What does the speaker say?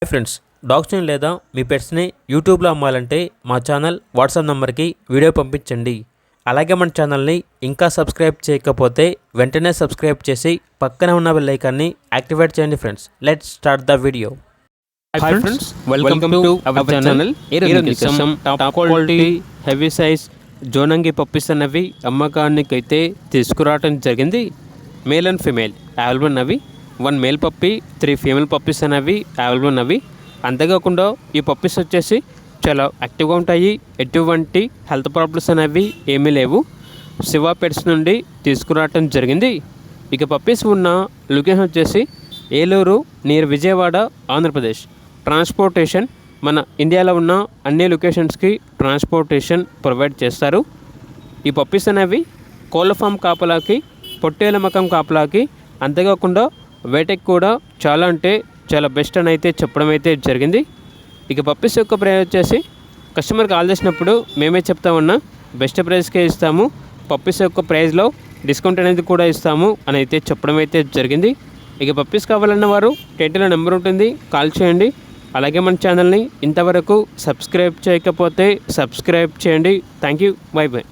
Hi friends, డాగ్స్ని లేదా మీ పెట్స్ని యూట్యూబ్లో అమ్మాలంటే మా ఛానల్ వాట్సాప్ నెంబర్కి వీడియో పంపించండి. అలాగే మన ఛానల్ని ఇంకా సబ్స్క్రైబ్ చేయకపోతే వెంటనే సబ్స్క్రైబ్ చేసి పక్కనే ఉన్న బెల్ ఐకాన్ని యాక్టివేట్ చేయండి. Friends, let's start the video. Hi friends, welcome to our channel. Top quality heavy size Jonangi puppies అనేవి అమ్మకానికైతే తీసుకురావడం జరిగింది. మేల్ అండ్ ఫీమేల్ అవైలబుల్ ఉన్నవి. 1 మేల్ పప్పీ 3 ఫీమేల్ పప్పీస్ అనేవి అవైలబుల్ ఉన్నవి. అంతేకాకుండా ఈ పప్పీస్ వచ్చేసి చాలా యాక్టివ్గా ఉంటాయి. ఎటువంటి హెల్త్ ప్రాబ్లమ్స్ అనేవి ఏమీ లేవు. శివ పెట్స్ నుండి తీసుకురావడం జరిగింది. ఇక పప్పీస్ ఉన్న లొకేషన్ వచ్చేసి ఏలూరు నియర్ విజయవాడ, ఆంధ్రప్రదేశ్. ట్రాన్స్పోర్టేషన్ మన ఇండియాలో ఉన్న అన్ని లొకేషన్స్కి ట్రాన్స్పోర్టేషన్ ప్రొవైడ్ చేస్తారు. ఈ పప్పీస్ అనేవి కోళ్ళ ఫామ్ కాపలాకి, పొట్టేల మకం కాపలాకి, అంతేకాకుండా వేటకి కూడా చాలా అంటే చాలా బెస్ట్ అని అయితే చెప్పడం అయితే జరిగింది. ఇక పప్పీస్ యొక్క ప్రైస్ వచ్చేసి కస్టమర్కి కాల్ చేసినప్పుడు మేమే చెప్తామన్నా బెస్ట్ ప్రైస్కే ఇస్తాము. పప్పీస్ యొక్క ప్రైస్లో డిస్కౌంట్ అనేది కూడా ఇస్తాము అని అయితే చెప్పడం అయితే జరిగింది. ఇక పప్పీస్ కావాలన్న వారు టైటిల్లో నెంబర్ ఉంటుంది, కాల్ చేయండి. అలాగే మన ఛానల్ని ఇంతవరకు సబ్స్క్రైబ్ చేయకపోతే సబ్స్క్రైబ్ చేయండి. Thank you, by by.